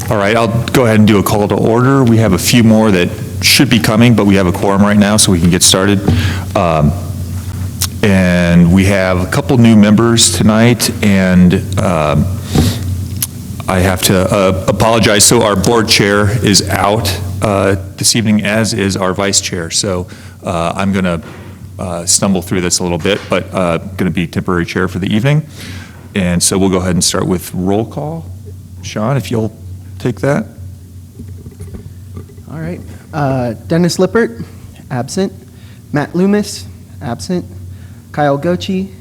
All right, I'll go ahead and do a call to order. We have a few more that should be coming, but we have a quorum right now, so we can get started. And we have a couple new members tonight, and I have to apologize. So our board chair is out this evening, as is our vice chair. So I'm going to stumble through this a little bit, but going to be temporary chair for the evening. And so we'll go ahead and start with roll call. Sean, if you'll take that. All right. Dennis Lippert, absent. Matt Loomis, absent. Kyle Gochi,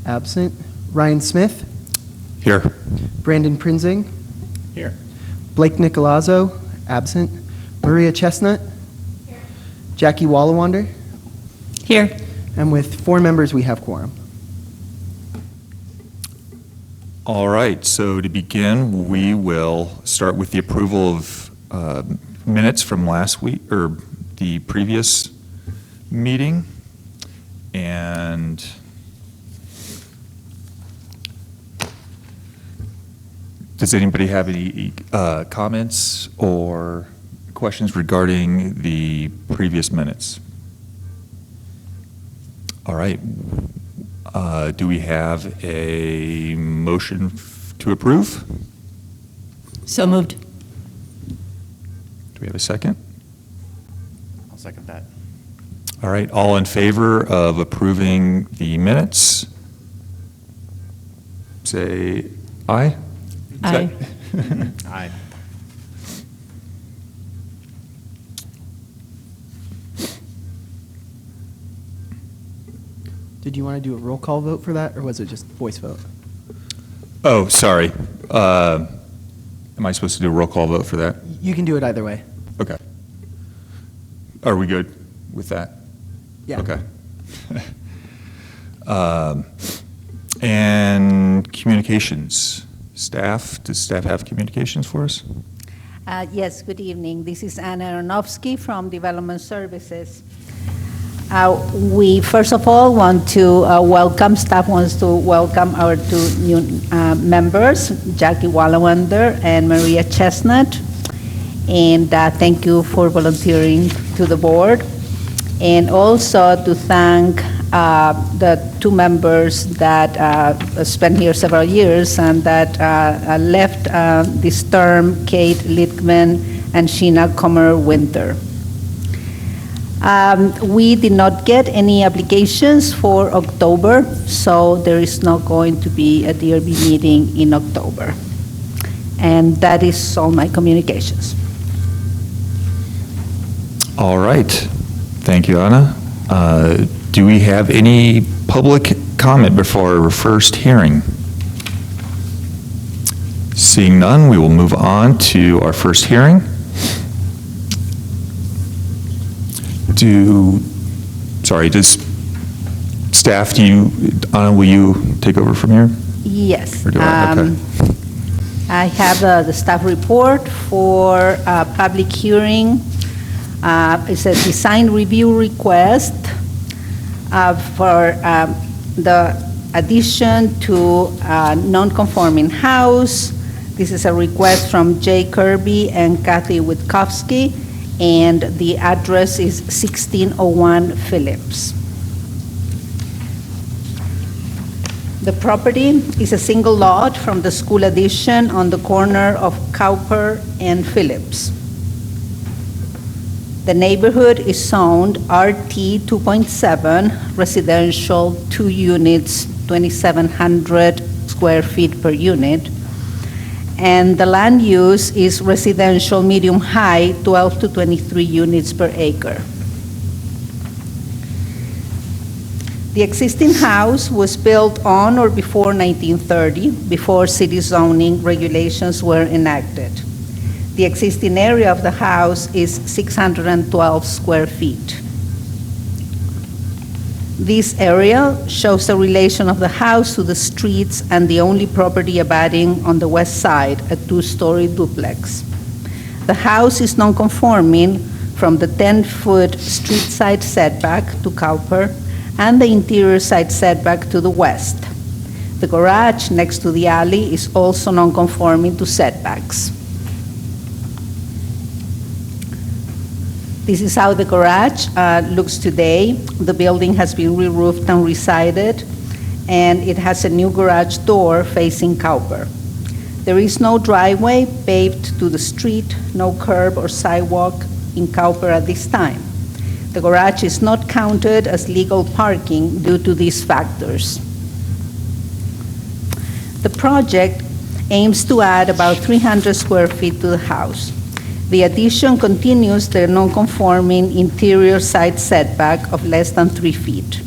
absent. Ryan Smith. Here. Brandon Prinzing. Here. Blake Nicolazzo, absent. Maria Chestnut. Here. Jackie Wallawander. Here. And with 4 members, we have quorum. All right, so to begin, we will start with the approval of minutes from last week, or the previous meeting. And does anybody have any comments or questions regarding the previous minutes? All right. Do we have a motion to approve? So moved. Do we have a second? I'll second that. All right, all in favor of approving the minutes? Say aye. Aye. Aye. Did you want to do a roll call vote for that, or was it just voice vote? Oh, sorry. Am I supposed to do a roll call vote for that? You can do it either way. Okay. Are we good with that? Yeah. Okay. And communications. Staff, does staff have communications for us? Yes, good evening. This is Anna Aronofsky from Development Services. We first of all want to staff wants to welcome our 2 new members, Jackie Wallawander and Maria Chestnut. And thank you for volunteering to the board. And also to thank the 2 members that spent here several years and that left this term, Kate Littman and Sheena Comer-Winter. We did not get any applications for October, so there is not going to be a DRB meeting in October. And that is all my communications. All right. Thank you, Anna. Do we have any public comment before our first hearing? Seeing none, we will move on to our first hearing. Does staff, Anna, will you take over from here? Yes. Or do I? Okay. I have the staff report for public hearing. It's a design review request for the addition to a non-conforming house. This is a request from Jay Kirby and Kathy Witkowski, and the address is 1601 Phillips. The property is a single lot from the school addition on the corner of Cowper and Phillips. The neighborhood is zoned RT 2.7, residential, 2 units, 2,700 square feet per unit. And the land use is residential medium high, 12 to 23 units per acre. The existing house was built on or before 1930, before city zoning regulations were enacted. The existing area of the house is 612 square feet. This area shows the relation of the house to the streets and the only property abutting on the west side, a 2-story duplex. The house is non-conforming from the 10-foot street side setback to Cowper and the interior side setback to the west. The garage next to the alley is also non-conforming to setbacks. This is how the garage looks today. The building has been re-roofed and re-sided, and it has a new garage door facing Cowper. There is no driveway paved to the street, no curb or sidewalk in Cowper at this time. The garage is not counted as legal parking due to these factors. The project aims to add about 300 square feet to the house. The addition continues the non-conforming interior side setback of less than 3 feet.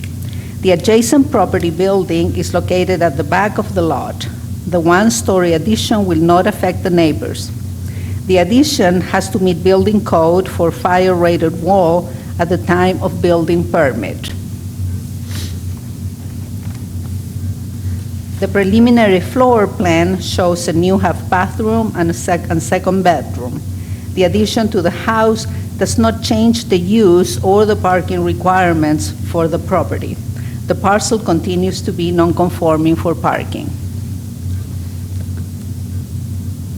The adjacent property building is located at the back of the lot. The one-story addition will not affect the neighbors. The addition has to meet building code for fire-rated wall at the time of building permit. The preliminary floor plan shows a new half bathroom and a second bedroom. The addition to the house does not change the use or the parking requirements for the property. The parcel continues to be non-conforming for parking.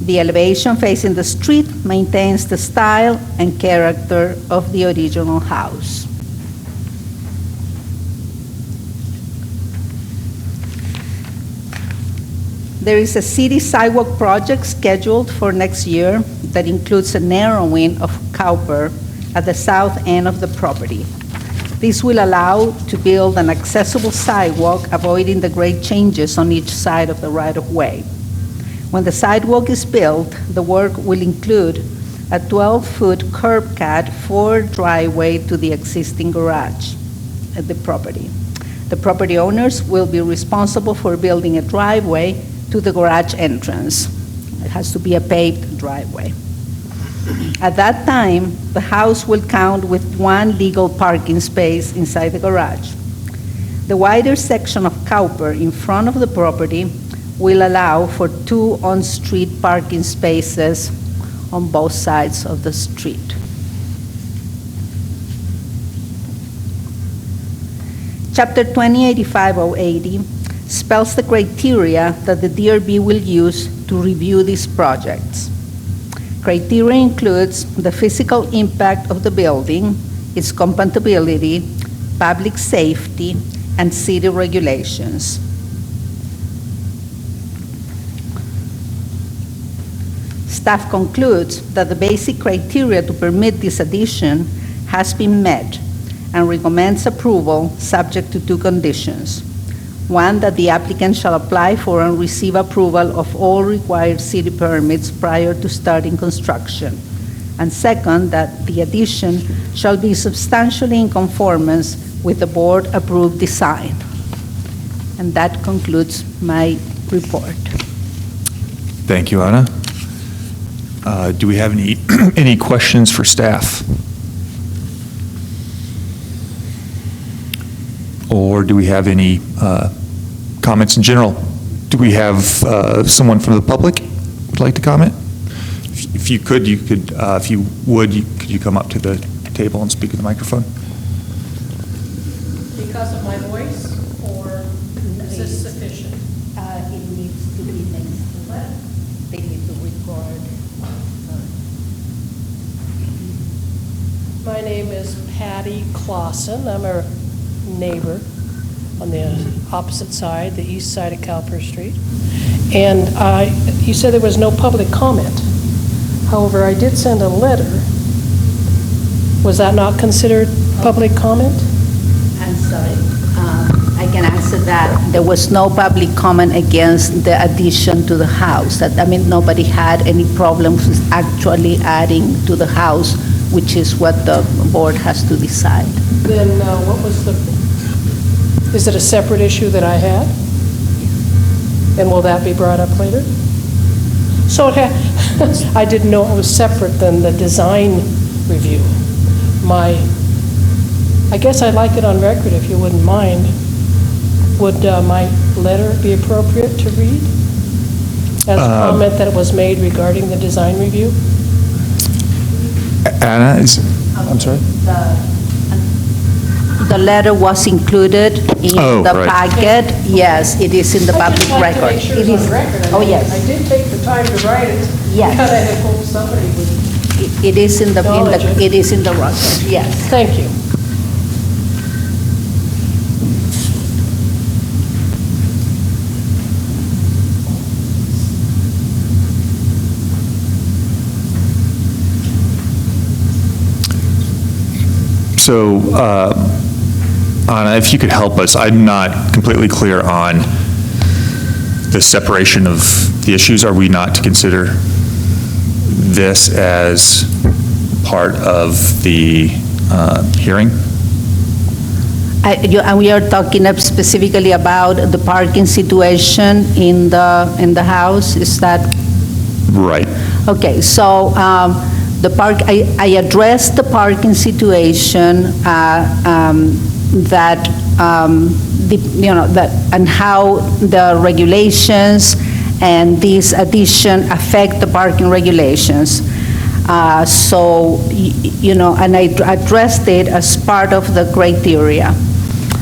The elevation facing the street maintains the style and character of the original house. There is a city sidewalk project scheduled for next year that includes a narrowing of Cowper at the south end of the property. This will allow to build an accessible sidewalk, avoiding the grade changes on each side of the right-of-way. When the sidewalk is built, the work will include a 12-foot curb cut for driveway to the existing garage at the property. The property owners will be responsible for building a driveway to the garage entrance. It has to be a paved driveway. At that time, the house will count with 1 legal parking space inside the garage. The wider section of Cowper in front of the property will allow for 2 on-street parking spaces on both sides of the street. Chapter 2085-080 spells the criteria that the DRB will use to review these projects. Criteria includes the physical impact of the building, its compatibility, public safety, and city regulations. Staff concludes that the basic criteria to permit this addition has been met and recommends approval subject to 2 conditions. 1, that the applicant shall apply for and receive approval of all required city permits prior to starting construction. And 2nd, that the addition shall be substantially in conformance with the board-approved design. And that concludes my report. Thank you, Anna. Do we have any questions for staff? Or do we have any comments in general? Do we have someone from the public who would like to comment? If you could, could you come up to the table and speak in the microphone? Because of my voice, or is this sufficient? It needs to be next to that. They need to record. My name is Patty Clausen. I'm a neighbor on the opposite side, the east side of Cowper Street. And you said there was no public comment. However, I did send a letter. Was that not considered public comment? I'm sorry. I can answer that. There was no public comment against the addition to the house. That, I mean, nobody had any problems with actually adding to the house, which is what the board has to decide. Then what was is it a separate issue that I had? And will that be brought up later? So I didn't know it was separate than the design review. I guess I'd like it on record if you wouldn't mind. Would my letter be appropriate to read as a comment that was made regarding the design review? Anna, I'm sorry? The letter was included in the right. packet. Yes, it is in the public I just like record. to make sure It it's is. on record. Oh, yes. I did take the time to write it. Yes. Because I had hoped somebody would It is in the, Acknowledge it. it is in the record, yes. Thank you. So, Anna, if you could help us, I'm not completely clear on the separation of the issues. Are we not to consider this as part of the hearing? And we are talking specifically about the parking situation in the house, is that? Right. Okay, so the I addressed the parking situation that, that, and how the regulations and this addition affect the parking regulations. And I addressed it as part of the criteria.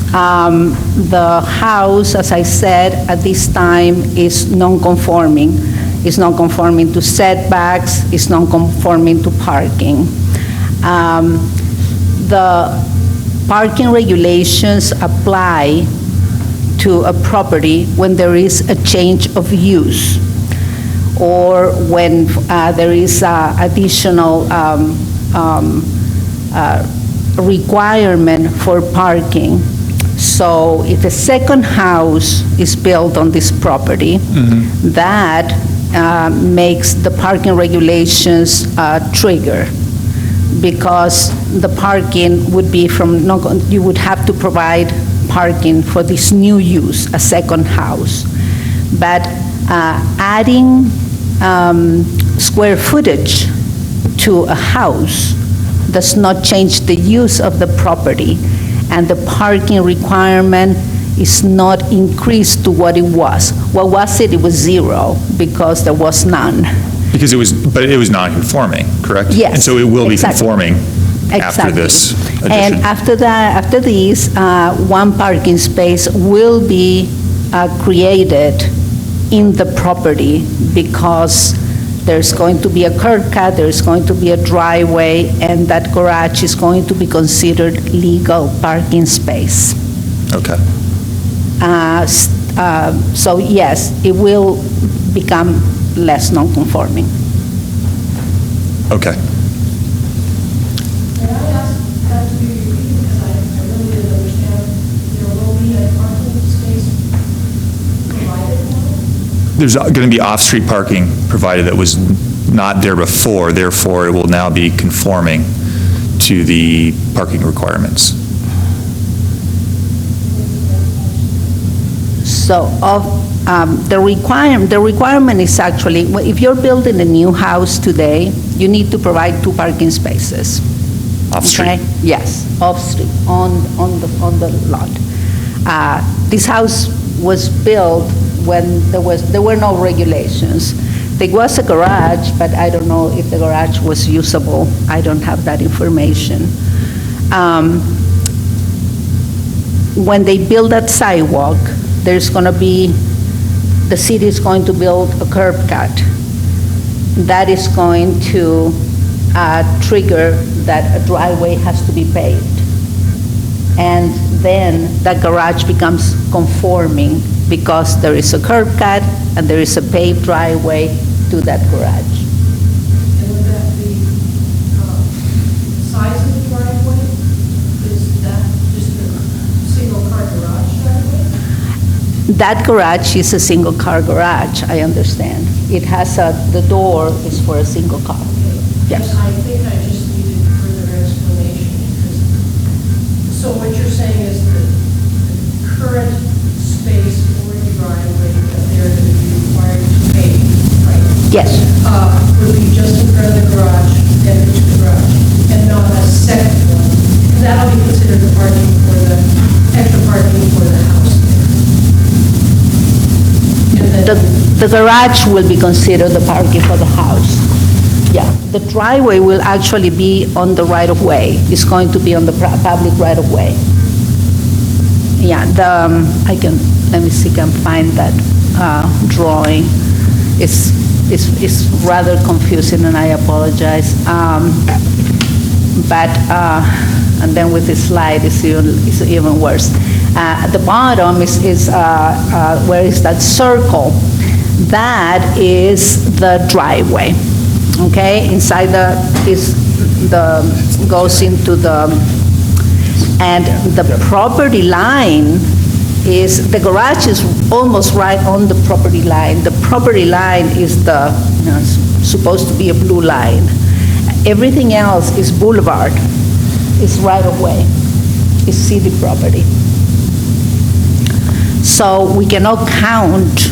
The house, as I said, at this time is non-conforming. It's non-conforming to setbacks, it's non-conforming to parking. The parking regulations apply to a property when there is a change of use, or when there is additional requirement for parking. So if a second house is built on this property, that makes the parking regulations trigger, because the parking would be you would have to provide parking for this new use, a second house. But adding square footage to a house does not change the use of the property, and the parking requirement is not increased to what it was. What was it? It was 0, because there was none. Because but it was non-conforming, correct? Yes. And so it will be exactly. conforming after Exactly. this addition? And after this, one parking space will be created in the property, because there's going to be a curb cut, there's going to be a driveway, and that garage is going to be considered legal parking space. Okay. So yes, it will become less non-conforming. Okay. May I ask that to be repeated, because I really didn't understand, there will be a parking space provided now? There's going to be off-street parking provided that was not there before, therefore it will now be conforming to the parking requirements. So the requirement is actually, if you're building a new house today, you need to provide 2 parking spaces. Off-street? Okay? Yes, off-street, on the lot. This house was built when there were no regulations. There was a garage, but I don't know if the garage was usable. I don't have that information. When they build that sidewalk, there's going to be, the city is going to build a curb cut. That is going to trigger that a driveway has to be paved. And then that garage becomes conforming, because there is a curb cut and there is a paved driveway to that garage. And would that be, size of the driveway? Is that just a single-car garage driveway? That garage is a single-car garage, I understand. It has the door is for a single car. Yes. I think I just needed further explanation, because, so what you're saying is that the current space for the driveway that they're going to be required to pay, right? Yes. Would be just in front of the garage, entrance to the garage, and not a second one. And that'll be considered the parking for the, extra parking for the house there. And then, The garage will be considered the parking for the house. Yeah, the driveway will actually be on the right-of-way. It's going to be on the public right-of-way. Yeah, let me see if I can find that drawing. It's It's rather confusing, and I apologize. But, and then with the slide, it's even worse. At the bottom is where is that circle? That is the driveway, okay? Inside goes into and the property line the garage is almost right on the property line. The property line is supposed to be a blue line. Everything else is boulevard, is right of way, is city property. So we cannot count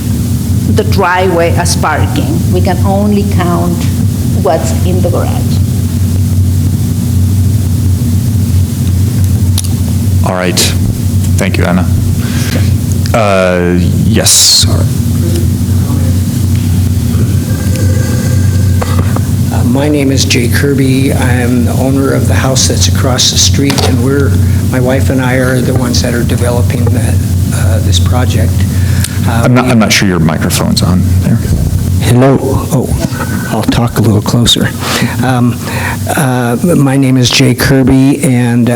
the driveway as parking. We can only count what's in the garage. All right. Thank you, Anna. Yes. Sorry. My name is Jay Kirby. I'm the owner of the house that's across the street, and my wife and I are the ones that are developing this project. I'm not sure your microphone's on there. Hello. Oh, I'll talk a little closer. My name is Jay Kirby, and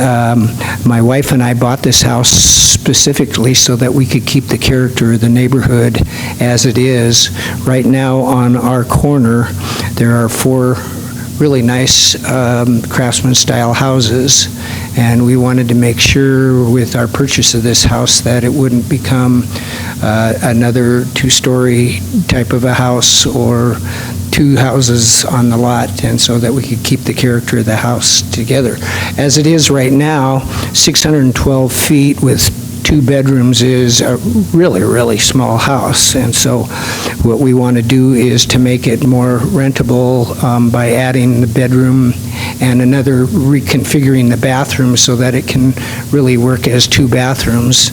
my wife and I bought this house specifically so that we could keep the character of the neighborhood as it is. Right now on our corner, there are 4 really nice craftsman-style houses, and we wanted to make sure with our purchase of this house that it wouldn't become another 2-story type of a house or 2 houses on the lot, and so that we could keep the character of the house together. As it is right now, 612 feet with 2 bedrooms is a really, really small house, and so what we want to do is to make it more rentable by adding the bedroom and reconfiguring the bathroom so that it can really work as 2 bathrooms,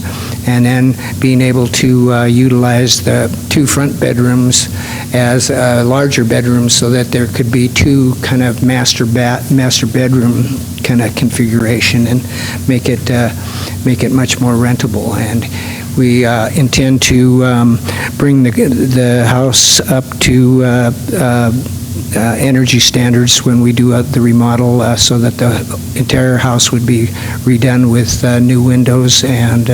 and then being able to utilize the 2 front bedrooms as larger bedrooms so that there could be 2 kind of master bedroom kind of configuration and make it much more rentable. And we intend to bring the house up to energy standards when we do the remodel, so that the entire house would be redone with new windows and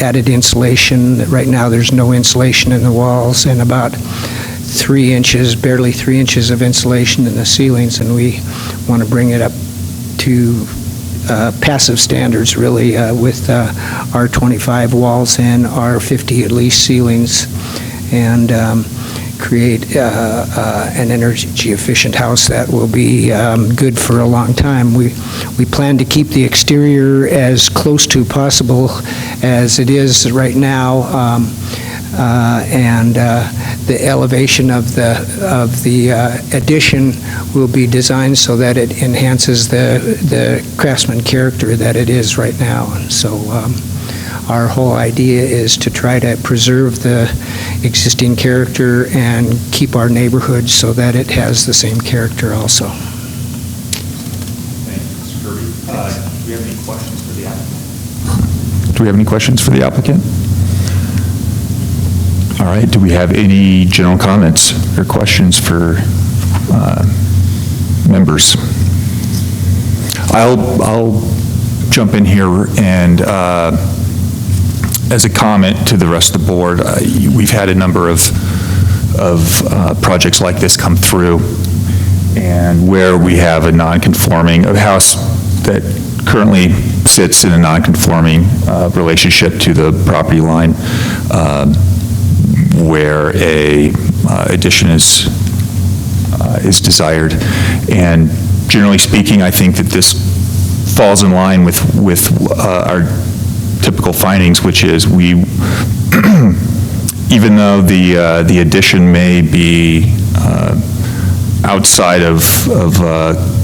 added insulation. Right now there's no insulation in the walls, and about 3 inches, barely 3 inches of insulation in the ceilings, and we want to bring it up to passive standards, really, with R25 walls and R50 at least ceilings, and create an energy-efficient house that will be good for a long time. We plan to keep the exterior as close to possible as it is right now, and the elevation of the addition will be designed so that it enhances the craftsman character that it is right now. And so our whole idea is to try to preserve the existing character and keep our neighborhood so that it has the same character also. Thank you, Mr. Kirby. Do we have any questions for the applicant? Do we have any questions for the applicant? All right, do we have any general comments or questions for members? I'll jump in here and as a comment to the rest of the board, we've had a number of projects like this come through, and where we have a house that currently sits in a non-conforming relationship to the property line, where a addition is desired. And generally speaking, I think that this falls in line with our typical findings, which is even though the addition may be outside of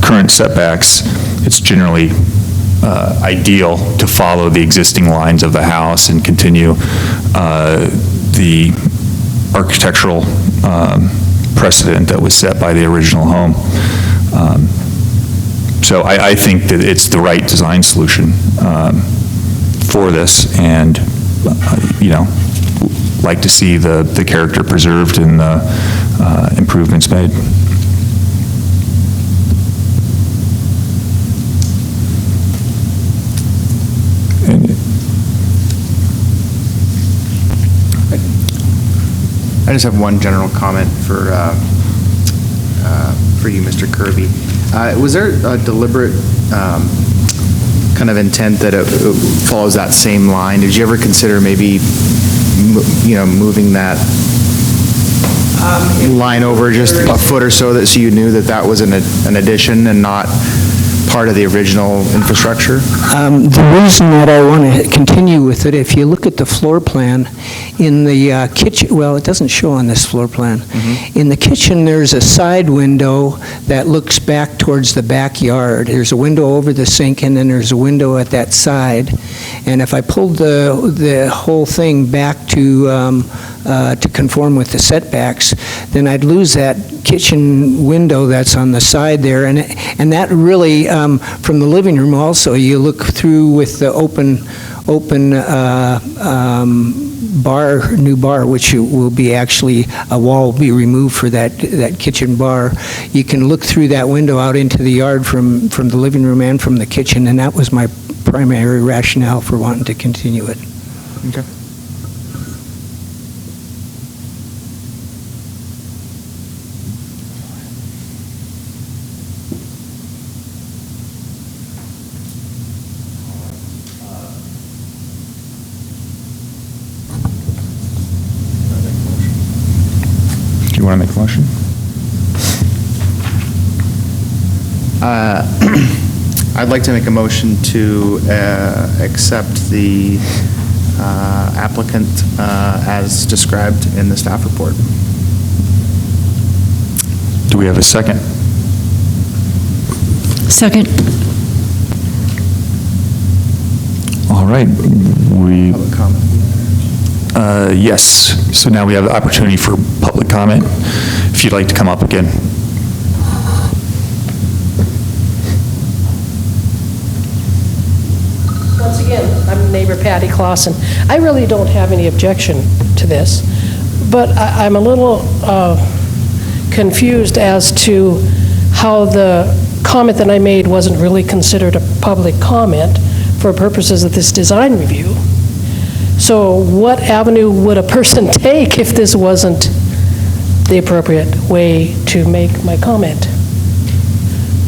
current setbacks, it's generally ideal to follow the existing lines of the house and continue the architectural precedent that was set by the original home. So I think that it's the right design solution for this, and like to see the character preserved and the improvements made. I just have one general comment for you, Mr. Kirby. Was there a deliberate kind of intent that it follows that same line? Did you ever consider maybe, moving that line over just a foot or so, so you knew that that was an addition and not part of the original infrastructure? The reason that I want to continue with it, if you look at the floor plan, in the kitchen, well, it doesn't show on this floor plan. In the kitchen, there's a side window that looks back towards the backyard. There's a window over the sink, and then there's a window at that side. And if I pulled the whole thing back to conform with the setbacks, then I'd lose that kitchen window that's on the side there. And that really, from the living room also, you look through with the open new bar, which will be actually, a wall will be removed for that kitchen bar. You can look through that window out into the yard from the living room and from the kitchen, and that was my primary rationale for wanting to continue it. Okay. Do you want to make a motion? I'd like to make a motion to accept the applicant as described in the staff report. Do we have a second? Second. All right, Public comment. yes. So now we have the opportunity for public comment. If you'd like to come up again. Once again, I'm neighbor Patty Clausen. I really don't have any objection to this, but I'm a little confused as to how the comment that I made wasn't really considered a public comment for purposes of this design review. So what avenue would a person take if this wasn't the appropriate way to make my comment?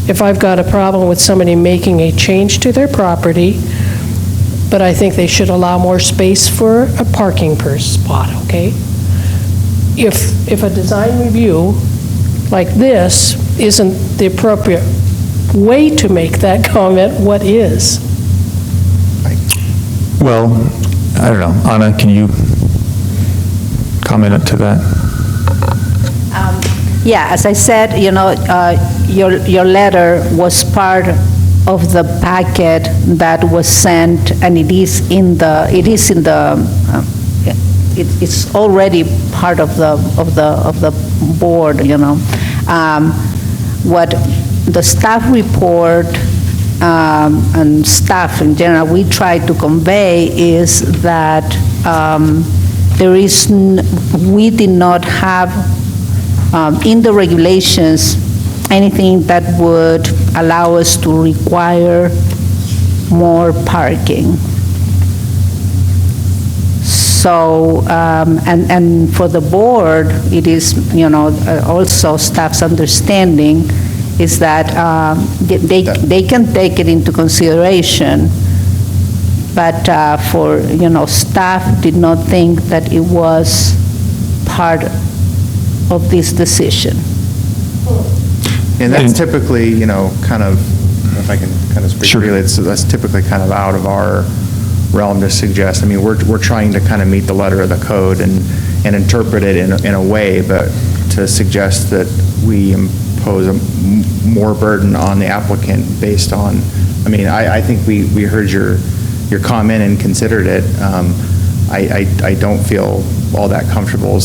If I've got a problem with somebody making a change to their property, but I think they should allow more space for a parking per spot, okay? If a design review like this isn't the appropriate way to make that comment, what is? Well, I don't know. Anna, can you comment to that? Yeah, as I said, your letter was part of the packet that was sent, and it's already part of the board, What the staff report and staff in general, we try to convey is that we did not have in the regulations anything that would allow us to require more parking. So, and for the board, it is, also staff's understanding is that they can take it into consideration, but staff did not think that it was part of this decision. And that's typically, kind of, if I can kind of speak freely, that's typically kind of out of our realm to suggest. I mean, we're trying to kind of meet the letter of the code and interpret it in a way, but to suggest that we impose more burden on the applicant based on, I think we heard your comment and considered it. I don't feel all that comfortable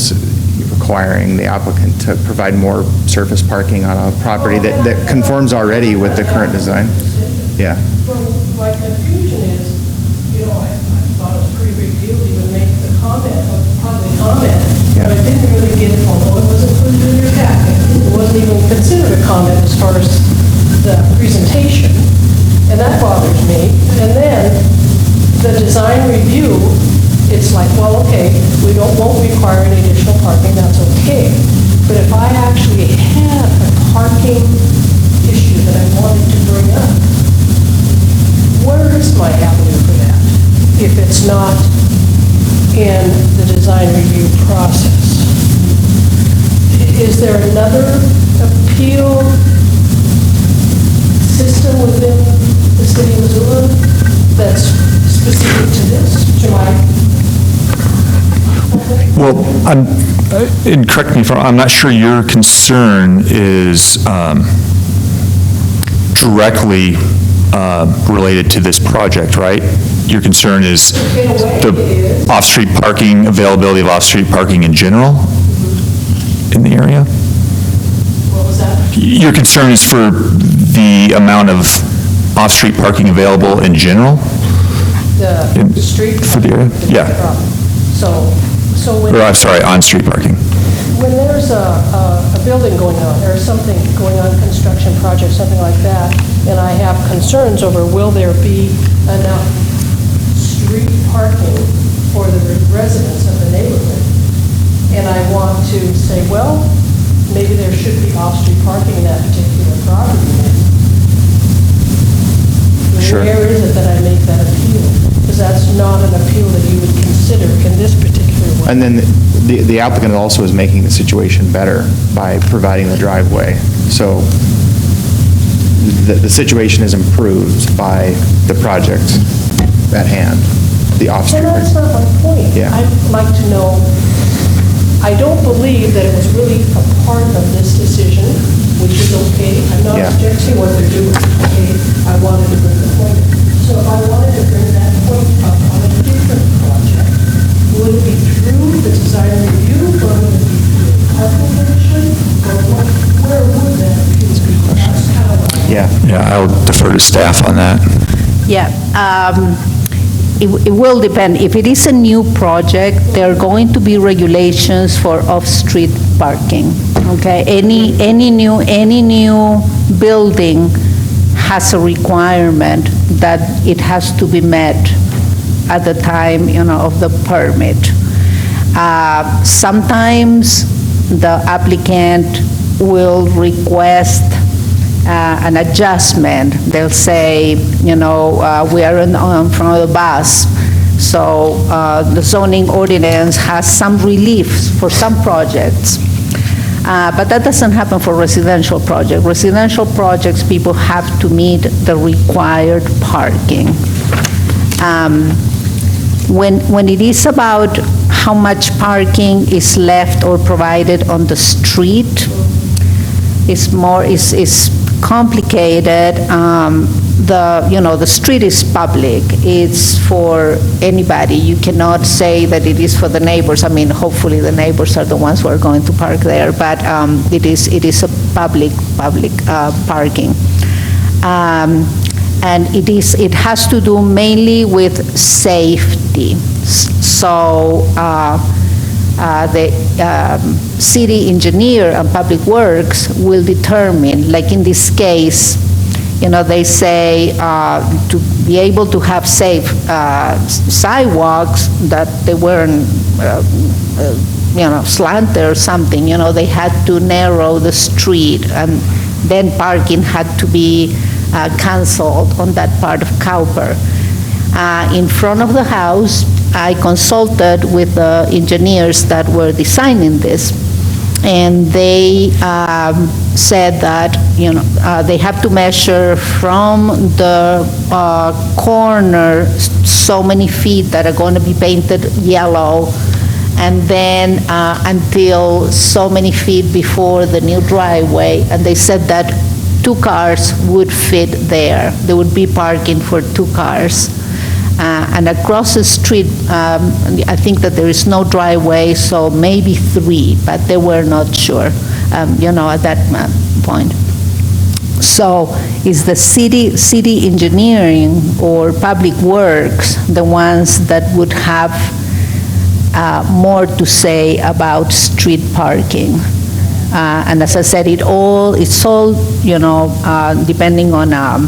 requiring the applicant to provide more surface parking on a property that conforms already with the current design. Yeah. Well, my confusion is, I thought it was a pretty big deal to even make the comment of public didn't really get, although it was included in your packet, it wasn't even considered a comment as far as the presentation, and that bothers me. And then the design review, it's like, well, okay, won't require any additional parking, that's okay. But if I actually had a parking issue that I wanted to bring up, where is my avenue for that? If it's not in the design review process. Is there another appeal system within the city of Missoula that's specific to this, to my? Well, and correct me if I'm not sure your concern is directly related to this project, right? Your concern is In a way, it the is. off-street parking, availability of off-street parking in general in the area? What was that? Your concern is for the amount of off-street parking available in general? The street? For the area? Yeah. So when... Or, I'm sorry, on-street parking. When there's a building going on, or something going on, construction project, something like that, and I have concerns over will there be enough street parking for the residents of the neighborhood, and I want to say, well, maybe there should be off-street parking in that particular property. Sure. Where is it that I make that appeal? Because that's not an appeal that you would consider in this particular one. And then the applicant also is making the situation better by providing the driveway. So the situation is improved by the project at hand, the off-street. And that's not my point. Yeah. I'd like to know, I don't believe that it was really a part of this decision, which is okay. I'm not Yeah. objecting what they're doing, okay? I wanted to bring the point. So if I wanted to bring that point up on a different project, would it be through the design review, or would it be through the parking commission, or where would that appeal be? That's kind of what I... Yeah. Yeah, I'll defer to staff on that. Yeah, it will depend. If it is a new project, there are going to be regulations for off-street parking, okay? Any new building has a requirement that it has to be met at the time, of the permit. Sometimes the applicant will request an adjustment. They'll say, we are in front of the bus, so the zoning ordinance has some relief for some projects. But that doesn't happen for residential projects. Residential projects, people have to meet the required parking. When it is about how much parking is left or provided on the street, it's complicated. The street is public. It's for anybody. You cannot say that it is for the neighbors. I mean, hopefully the neighbors are the ones who are going to park there, but it is a public parking. And it has to do mainly with safety. So the city engineer and public works will determine, like in this case, they say to be able to have safe sidewalks, that they weren't, slanted or something, they had to narrow the street, and then parking had to be canceled on that part of Cowper. In front of the house, I consulted with the engineers that were designing this, and they said that, they have to measure from the corner so many feet that are going to be painted yellow, and then until so many feet before the new driveway, and they said that 2 cars would fit there. There would be parking for 2 cars. And across the street, I think that there is no driveway, so maybe 3, but they were not sure, at that point. So is the city engineering or public works the ones that would have more to say about street parking. And as I said, it's all, depending on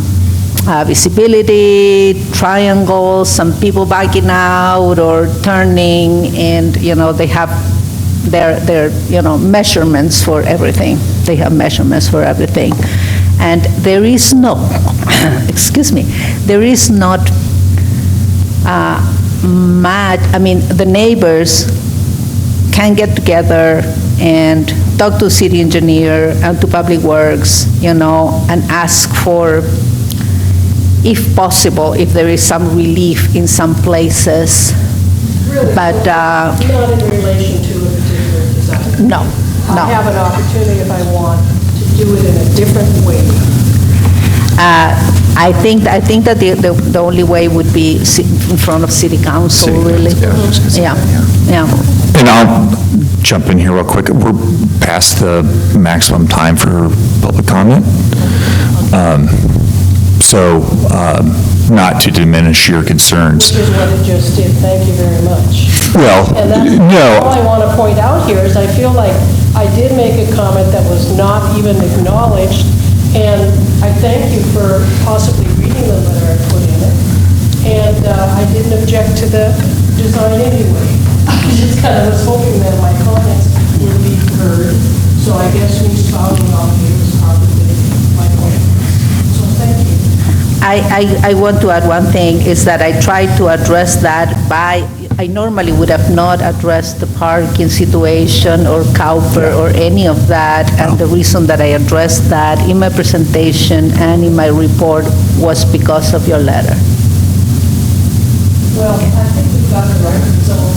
visibility, triangles, some people backing out or turning, and, they have their measurements for everything. They have measurements for everything. And there is no, excuse me, there is not the neighbors can get together and talk to city engineer and to public works, and ask for, if possible, if there is some relief in some places. Really, But, not in relation to a particular design. no. I have an opportunity if I want to do it in a different way. I think that the only way would be in front of city council, really. Yeah, yeah. And I'll jump in here real quick. We're past the maximum time for public comment. So not to diminish your concerns. Which is what it just did. Thank you very much. Well, And that's all I no, want to point out here is I feel like I did make a comment that was not even acknowledged, and I thank you for possibly reading the letter I put in it. And I didn't object to the design anyway. I just kind of was hoping that my comments would be heard, so I guess me spouting off here was probably my point. So thank you. I want to add one thing, is that I tried to address that I normally would have not addressed the parking situation or Cowper or any of that, and the reason that I addressed that in my presentation and in my report was because of your letter. Well, I think we've got the right result.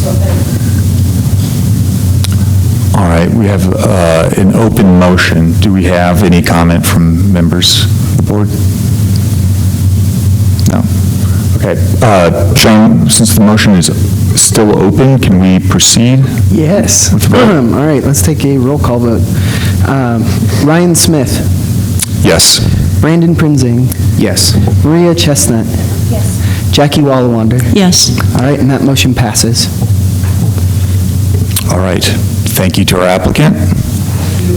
So thank you. all right, we have an open motion. Do we have any comment from members of the board? No? Okay. John, since the motion is still open, can we proceed? Yes. With the vote? All right, let's take a roll call vote. Ryan Smith, Yes. Brandon Prinzing, Yes. Maria Chestnut, Yes. Jackie Wallawander. Yes. All right, and that motion passes. All right. Thank you to our applicant.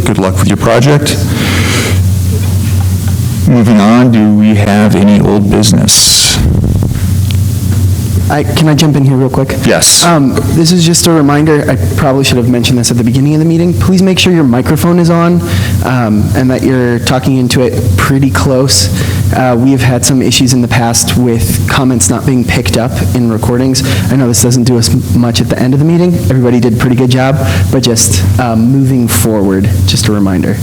Good luck with your project. Moving on, do we have any old business? Can I jump in here real quick? Yes. This is just a reminder, I probably should have mentioned this at the beginning of the meeting. Please make sure your microphone is on and that you're talking into it pretty close. We have had some issues in the past with comments not being picked up in recordings. I know this doesn't do us much at the end of the meeting. Everybody did a pretty good job, but just moving forward, just a reminder.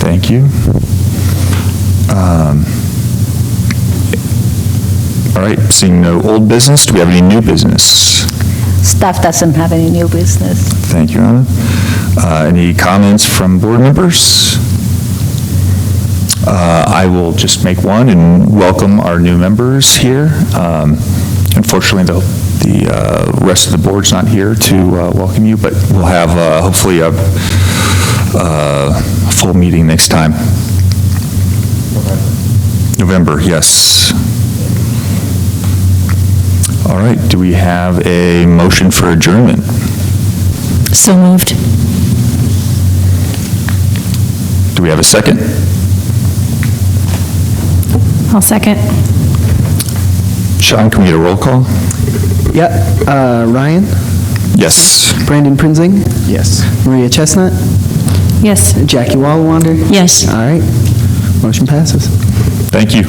Thank you. All right, seeing no old business, do we have any new business? Staff doesn't have any new business. Thank you, Anna. Any comments from board members? I will just make one and welcome our new members here. Unfortunately, the rest of the board's not here to welcome you, but we'll have hopefully a full meeting next time. November, yes. All right, do we have a motion for adjournment? So moved. Do we have a second? I'll second. Sean, can we get a roll call? Yep, Ryan, Yes. Brandon Prinzing, Yes. Maria Chestnut, Yes. Jackie Wallawander. Yes. All right, motion passes. Thank you.